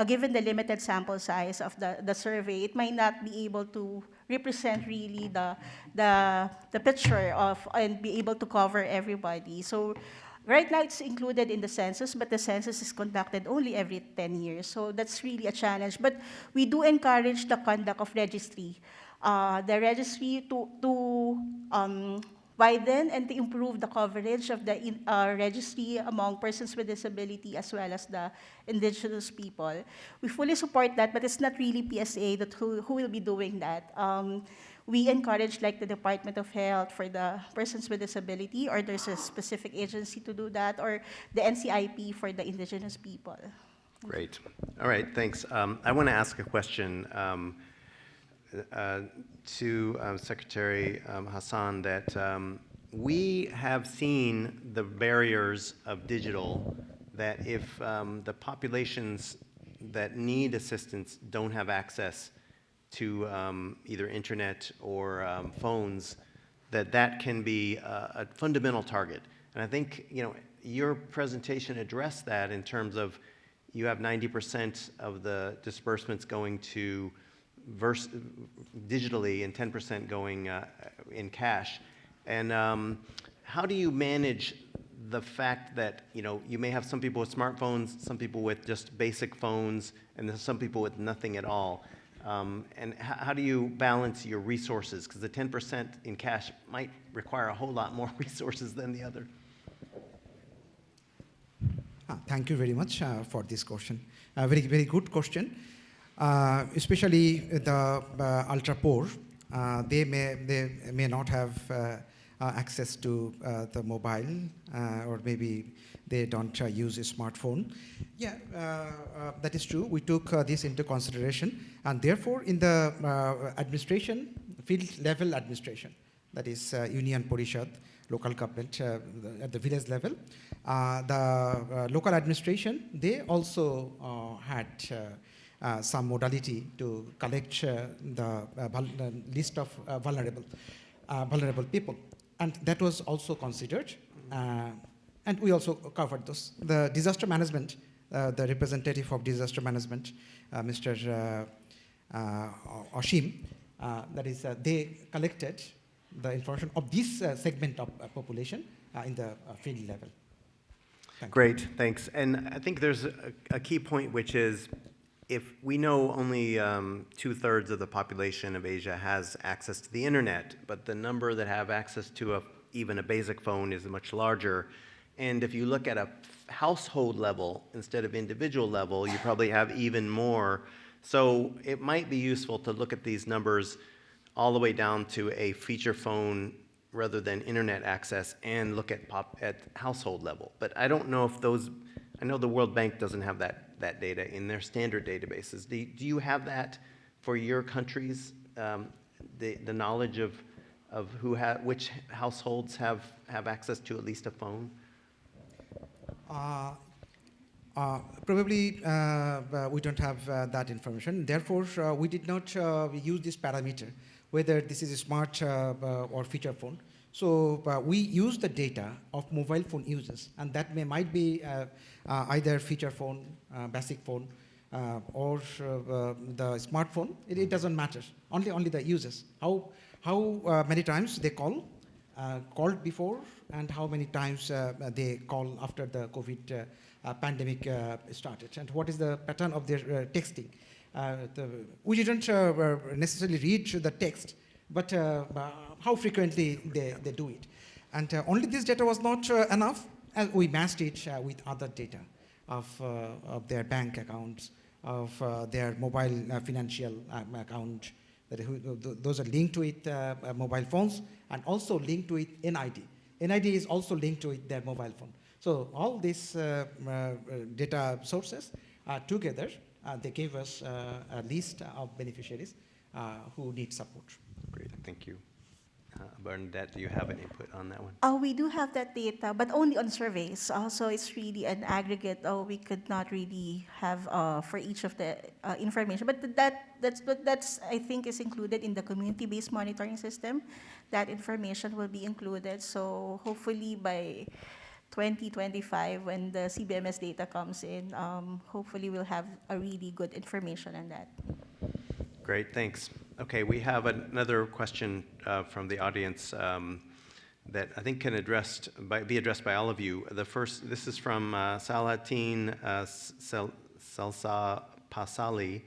given the limited sample size of the survey. It might not be able to represent really the picture of and be able to cover everybody. So. Right now, it's included in the census, but the census is conducted only every 10 years. So that's really a challenge. But we do encourage the conduct of registry. The registry to widen and to improve the coverage of the registry among persons with disability as well as the indigenous people. We fully support that, but it's not really PSA who will be doing that. We encourage like the Department of Health for the persons with disability, or there's a specific agency to do that, or the NCIP for the indigenous people. Great. All right, thanks. I want to ask a question to Secretary Hassan that we have seen the barriers of digital, that if the populations that need assistance don't have access to either internet or phones, that can be a fundamental target. And I think, you know, your presentation addressed that in terms of you have 90% of the disbursements going to digitally and 10% going in cash. And how do you manage the fact that, you know, you may have some people with smartphones, some people with just basic phones, and then some people with nothing at all? And how do you balance your resources? Because the 10% in cash might require a whole lot more resources than the other. Thank you very much for this question. Very, very good question. Especially the ultra poor, they may not have access to the mobile, or maybe they don't use a smartphone. Yeah, that is true. We took this into consideration, and therefore in the administration, field level administration, that is Union Parishad, local government at the village level. The local administration, they also had some modality to collect the list of vulnerable people. And that was also considered. And we also covered those. The disaster management, the representative of disaster management, Mr. Ashim, that is, they collected the information of this segment of population in the field level. Great, thanks. And I think there's a key point, which is if we know only 2/3 of the population of Asia has access to the internet, but the number that have access to even a basic phone is much larger. And if you look at a household level instead of individual level, you probably have even more. So it might be useful to look at these numbers all the way down to a feature phone rather than internet access and look at household level. But I don't know if those, I know the World Bank doesn't have that data in their standard databases. Do you have that for your countries, the knowledge of which households have access to at least a phone? Probably we don't have that information. Therefore, we did not use this parameter, whether this is a smart or feature phone. So we use the data of mobile phone users, and that might be either feature phone, basic phone, or the smartphone. It doesn't matter. Only the users. How many times they called before, and how many times they call after the COVID pandemic started, and what is the pattern of their texting. We didn't necessarily read the text, but how frequently they do it. And only this data was not enough, and we matched it with other data of their bank accounts, of their mobile financial account. Those are linked with mobile phones, and also linked with NID. NID is also linked with their mobile phone. So all these data sources together, they gave us a list of beneficiaries who need support. Great, thank you. Bernadette, do you have an input on that one? We do have that data, but only on surveys. So it's really an aggregate. We could not really have for each of the information. But that's I think is included in the community-based monitoring system. That information will be included. So hopefully by 2025, when the CBMS data comes in, hopefully we'll have a really good information on that. Great, thanks. Okay, we have another question from the audience that I think can be addressed by all of you. This is from Salatin Salsa Pasali,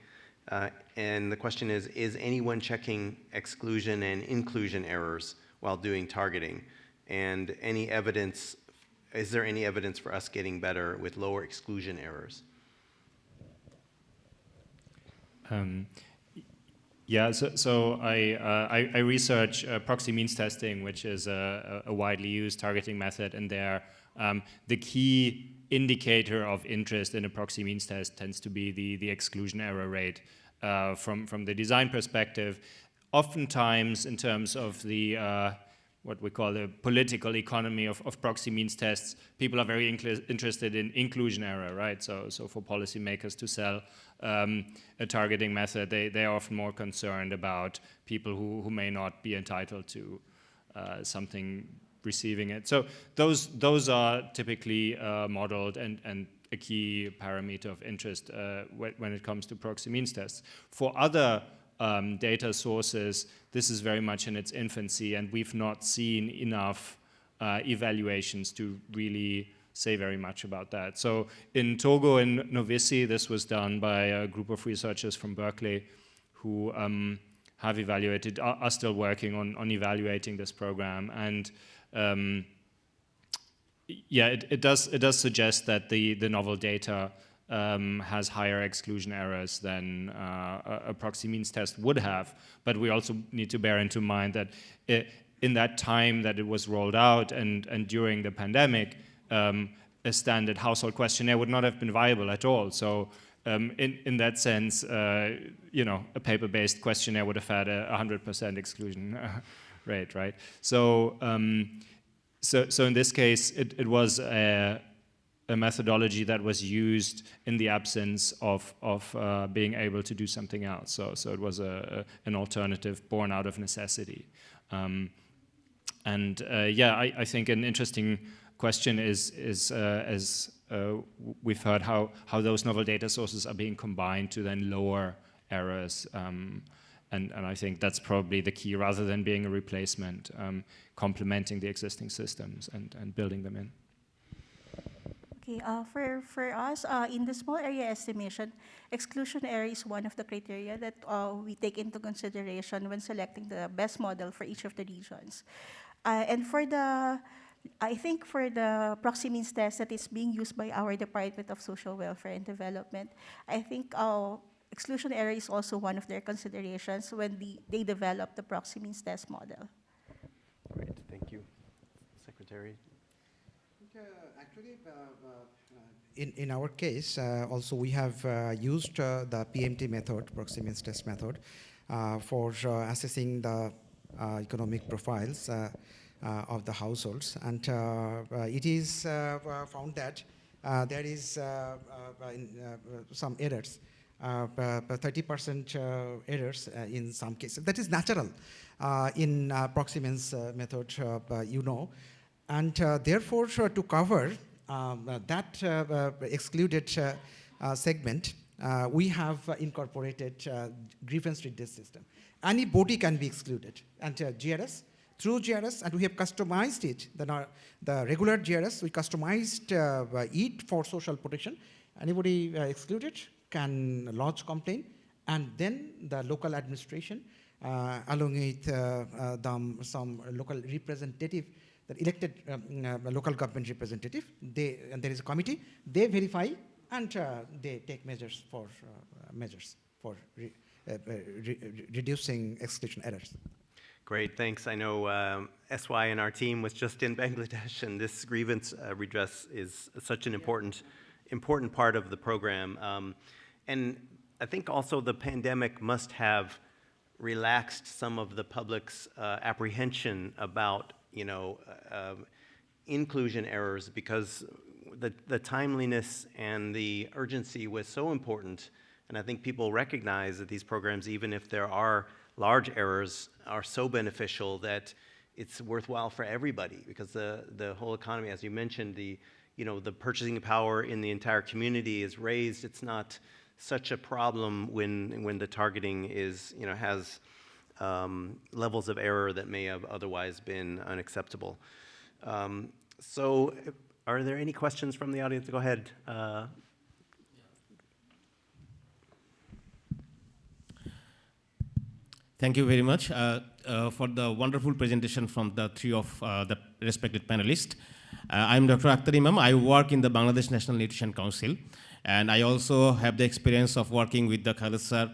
and the question is anyone checking exclusion and inclusion errors while doing targeting? And is there any evidence for us getting better with lower exclusion errors? Yeah, so I research proxy means testing, which is a widely used targeting method, and there the key indicator of interest in a proxy means test tends to be the exclusion error rate from the design perspective. Oftentimes, in terms of the what we call the political economy of proxy means tests, people are very interested in inclusion error, right? So for policymakers to sell a targeting method, they are often more concerned about people who may not be entitled to something receiving it. So those are typically modeled and a key parameter of interest when it comes to proxy means tests. For other data sources, this is very much in its infancy, and we've not seen enough evaluations to really say very much about that. So in Togo and Novici, this was done by a group of researchers from Berkeley who have evaluated, are still working on evaluating this program. And yeah, it does suggest that the novel data has higher exclusion errors than a proxy means test would have. But we also need to bear into mind that in that time that it was rolled out and during the pandemic, a standard household questionnaire would not have been viable at all. So in that sense, you know, a paper-based questionnaire would have had a 100% exclusion rate, right? So, so in this case, it was a methodology that was used in the absence of being able to do something else. So it was an alternative born out of necessity. Yeah, I think an interesting question is as we've heard how those novel data sources are being combined to then lower errors. And I think that's probably the key, rather than being a replacement, complementing the existing systems and building them in. Okay, for us, in the small area estimation, exclusion area is one of the criteria that we take into consideration when selecting the best model for each of the regions. And I think for the proxy means test that is being used by our Department of Social Welfare and Development, I think exclusion area is also one of their considerations when they develop the proxy means test model. Great, thank you. Secretary? Actually, in our case, also we have used the PMT method, proxy means test method, for assessing the economic profiles of the households, and it is found that there is some errors, 30% errors in some cases. That is natural in proxy means method, you know, and therefore to cover that excluded segment, we have incorporated grievance redress system. Anybody can be excluded, and GRS, through GRS, and we have customized it. The regular GRS, we customized it for social protection. Anybody excluded can lodge complaint, and then the local administration, along with some local representative, the elected local government representative, and there is a committee, they verify, and they take measures for reducing exclusion errors. Great, thanks. I know SY and our team was just in Bangladesh, and this grievance redress is such an important part of the program. And I think also the pandemic must have relaxed some of the public's apprehension about, you know, inclusion errors, because the timeliness and the urgency was so important. And I think people recognize that these programs, even if there are large errors, are so beneficial that it's worthwhile for everybody, because the whole economy, as you mentioned, the purchasing power in the entire community is raised. It's not such a problem when the targeting is, has levels of error that may have otherwise been unacceptable. So are there any questions from the audience? Go ahead. Thank you very much for the wonderful presentation from the three of the respected panelists. I'm Dr. Akhtar Imam. I work in the Bangladesh National Nutrition Council, and I also have the experience of working with the Khalid sir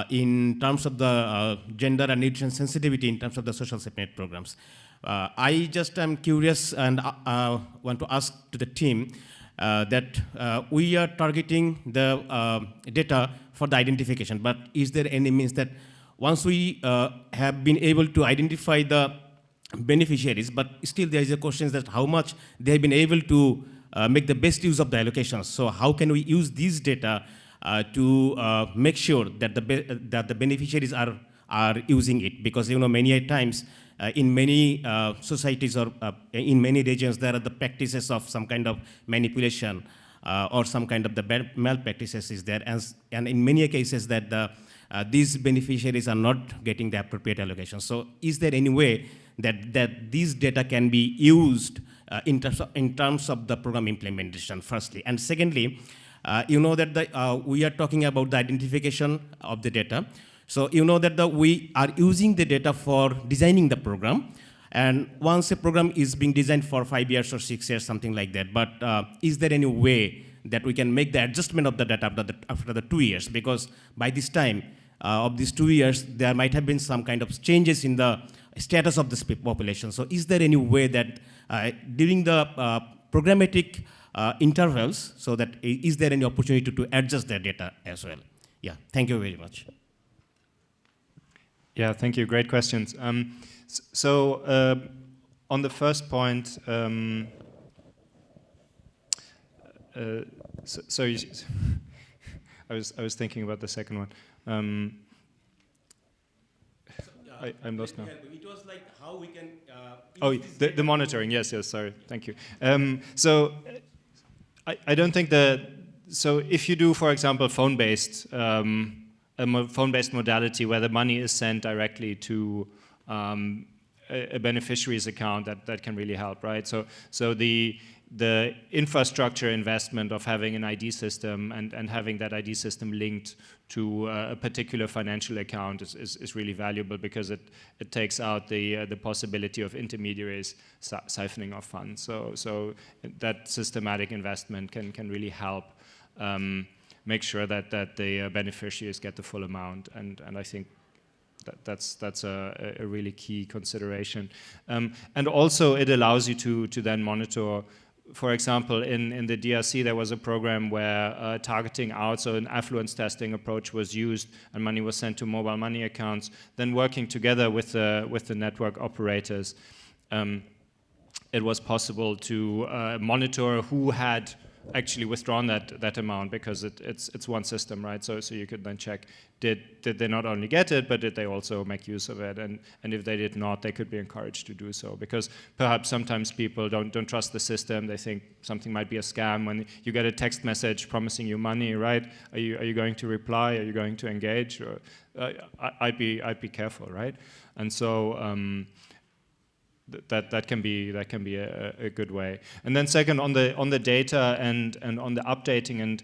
in terms of the gender and nutrition sensitivity in terms of the social safety net programs. I just am curious and want to ask to the team that we are targeting the data for the identification, but is there any means that once we have been able to identify the beneficiaries, but still there is a question that how much they have been able to make the best use of the allocations. So how can we use these data to make sure that the beneficiaries are using it? Because many times in many societies or in many regions there are the practices of some kind of manipulation or some kind of the malpractices is there, and in many cases that these beneficiaries are not getting the appropriate allocation. So is there any way that these data can be used in terms of the program implementation, firstly? And secondly, that we are talking about the identification of the data. So that we are using the data for designing the program. And once a program is being designed for 5 years or 6 years, something like that, but is there any way that we can make the adjustment of the data after the 2 years? Because by this time of these 2 years, there might have been some kind of changes in the status of this population. So is there any way that during the programmatic intervals, so that is there any opportunity to adjust their data as well? Yeah, thank you very much. Yeah, thank you. Great questions. On the first point, I was thinking about the second one. I'm lost now. It was like how we can. The monitoring. Yes. Sorry. Thank you. I don't think that. So if you do, for example, phone-based modality where the money is sent directly to a beneficiary's account, that can really help, right? So the infrastructure investment of having an ID system and having that ID system linked to a particular financial account is really valuable, because it takes out the possibility of intermediaries siphoning off funds. So that systematic investment can really help make sure that the beneficiaries get the full amount, and I think that's a really key consideration. And also it allows you to then monitor. For example, in the DRC, there was a program where targeting out, so an affluence testing approach was used, and money was sent to mobile money accounts. Then working together with the network operators, it was possible to monitor who had actually withdrawn that amount, because it's one system, right? So you could then check, did they not only get it, but did they also make use of it? And if they did not, they could be encouraged to do so, because perhaps sometimes people don't trust the system. They think something might be a scam. When you get a text message promising you money, right? Are you going to reply? Are you going to engage? Or I'd be careful, right? And so that can be a good way. And then second, on the data and on the updating and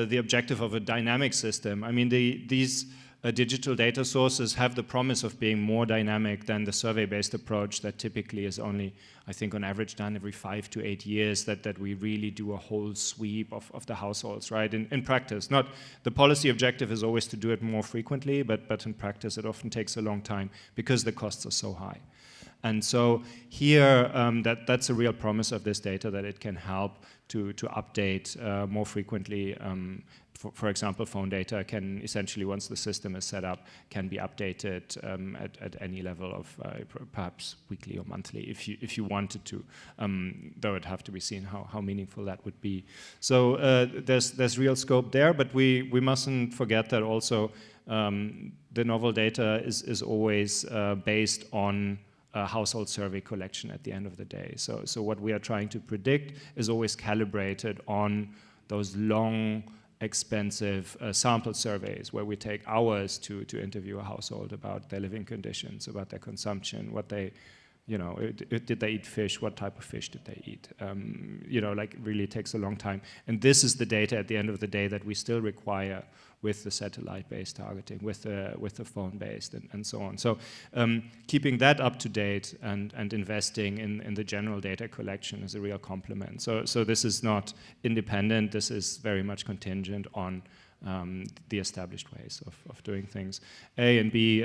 the objective of a dynamic system. I mean, these digital data sources have the promise of being more dynamic than the survey-based approach that typically is only, I think, on average done every 5 to 8 years, that we really do a whole sweep of the households, right? In practice, not the policy objective is always to do it more frequently, but in practice it often takes a long time because the costs are so high. And so here, that's a real promise of this data, that it can help to update more frequently. For example, phone data can essentially, once the system is set up, can be updated at any level of perhaps weekly or monthly if you wanted to, though it'd have to be seen how meaningful that would be. So there's real scope there, but we mustn't forget that also the novel data is always based on household survey collection at the end of the day. So what we are trying to predict is always calibrated on those long, expensive sample surveys where we take hours to interview a household about their living conditions, about their consumption, what they, did they eat fish, what type of fish did they eat? Like really takes a long time. And this is the data at the end of the day that we still require with the satellite-based targeting, with the phone-based, and so on. So keeping that up to date and investing in the general data collection is a real complement. So this is not independent. This is very much contingent on the established ways of doing things. A and B,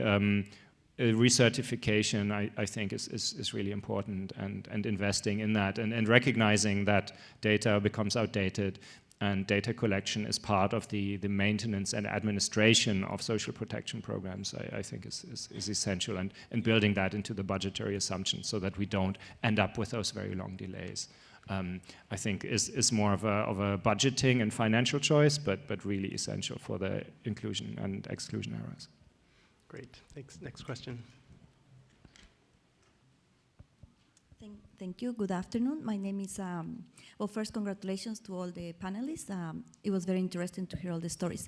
recertification, I think, is really important, and investing in that, and recognizing that data becomes outdated, and data collection is part of the maintenance and administration of social protection programs, I think is essential, and building that into the budgetary assumptions so that we don't end up with those very long delays. I think is more of a budgeting and financial choice, but really essential for the inclusion and exclusion errors. Great, thanks. Next question. Thank you. Good afternoon. My name is, well, first, congratulations to all the panelists. It was very interesting to hear all the stories.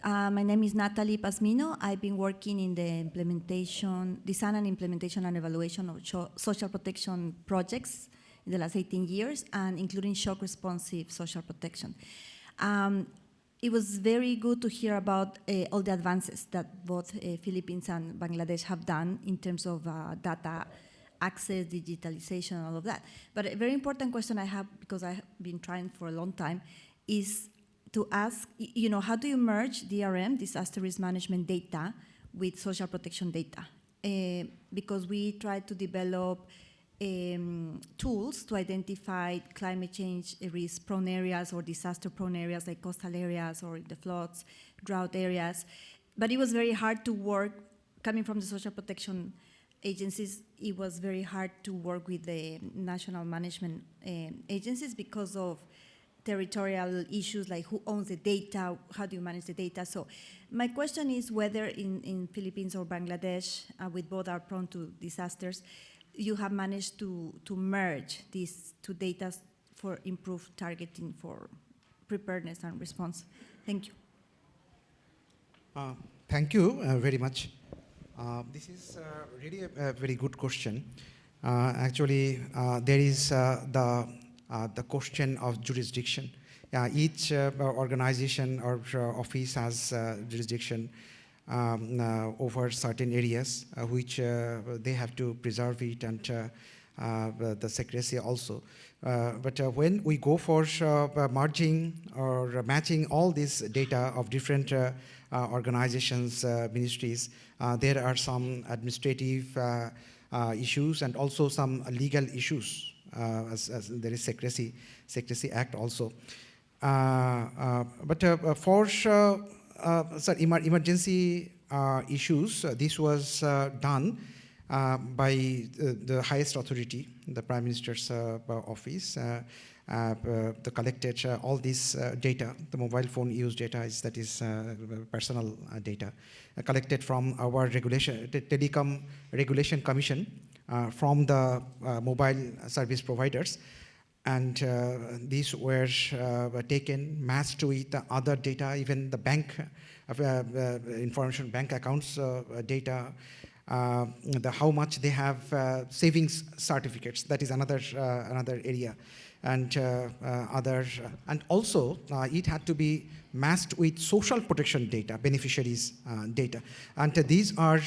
My name is Natalie Pasmino. I've been working in the implementation, design and implementation and evaluation of social protection projects in the last 18 years, and including shock responsive social protection. It was very good to hear about all the advances that both Philippines and Bangladesh have done in terms of data access, digitalization, all of that. But a very important question I have, because I have been trying for a long time, is to ask, how do you merge DRM, disaster risk management data, with social protection data? Because we try to develop tools to identify climate change risk-prone areas or disaster-prone areas like coastal areas or the floods, drought areas. But it was very hard to work coming from the social protection agencies, it was very hard to work with the national management agencies because of territorial issues like who owns the data, how do you manage the data. So my question is whether in Philippines or Bangladesh, with both are prone to disasters, you have managed to merge these two data for improved targeting for preparedness and response. Thank you. Thank you very much. This is really a very good question. Actually, there is the question of jurisdiction. Each organization or office has jurisdiction over certain areas which they have to preserve it, and the secrecy also. But when we go for merging or matching all this data of different organizations, ministries, there are some administrative issues and also some legal issues, as there is Secrecy Act also. But for emergency issues, this was done by the highest authority, the Prime Minister's office. The collected all this data, the mobile phone use data, that is personal data, collected from our Telecom Regulation Commission, from the mobile service providers. And these were taken, matched with the other data, even the bank information, bank accounts data, how much they have savings certificates. That is another area, and and also it had to be matched with social protection data, beneficiaries data, and these are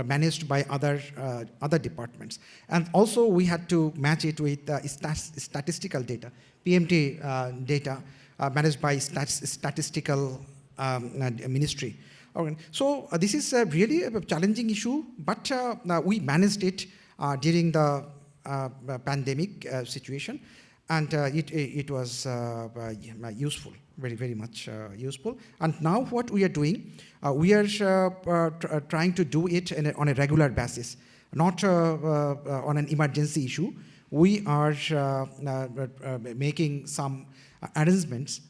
managed by other departments. And also we had to match it with statistical data, PMT data, managed by statistical ministry. So this is really a challenging issue, but we managed it during the pandemic situation, and it was useful, very much useful. And now what we are doing, we are trying to do it on a regular basis, not on an emergency issue. We are making some arrangements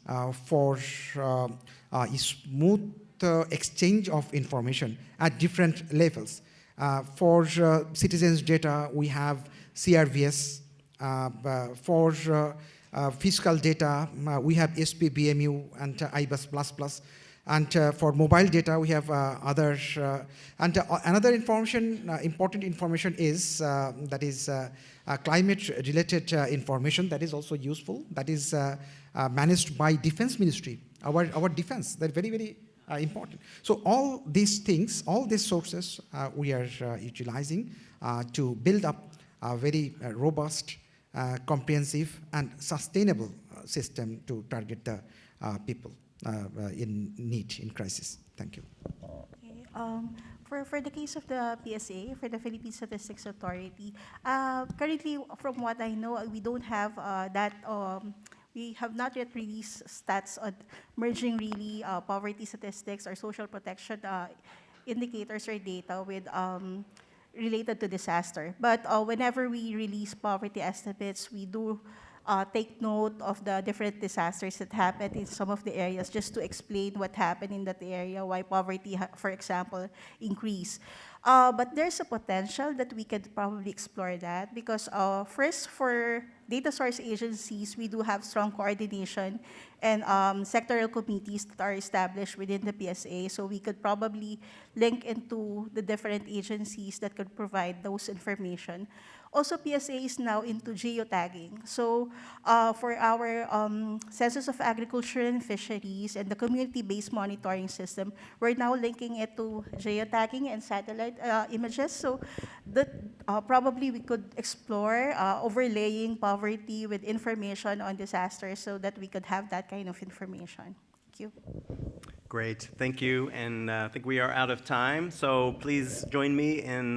for smooth exchange of information at different levels. For citizens' data, we have CRVS. For fiscal data, we have SPBMU and IBUS++. And for mobile data, we have other. And another information, important information is that is climate-related information that is also useful. That is managed by Defense Ministry, our defense. They're very important. So all these things, all these sources, we are utilizing to build up a very robust, comprehensive, and sustainable system to target the people in need, in crisis. Thank you. Okay. For the case of the PSA, for the Philippine Statistics Authority, currently, from what I know, we don't have that. We have not yet released stats on merging really poverty statistics or social protection indicators or data with related to disaster. But whenever we release poverty estimates, we do take note of the different disasters that happened in some of the areas, just to explain what happened in that area, why poverty, for example, increased. But there's a potential that we could probably explore that, because first, for data source agencies, we do have strong coordination and sectoral committees that are established within the PSA, so we could probably link into the different agencies that could provide those information. Also, PSA is now into geotagging. So for our Census of Agriculture and Fisheries and the community-based monitoring system, we're now linking it to geotagging and satellite images. So that probably we could explore overlaying poverty with information on disasters so that we could have that kind of information. Thank you. Great, thank you. And I think we are out of time. So please join me in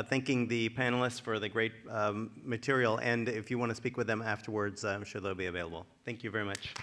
thanking the panelists for the great material. And if you want to speak with them afterwards, I'm sure they'll be available. Thank you very much.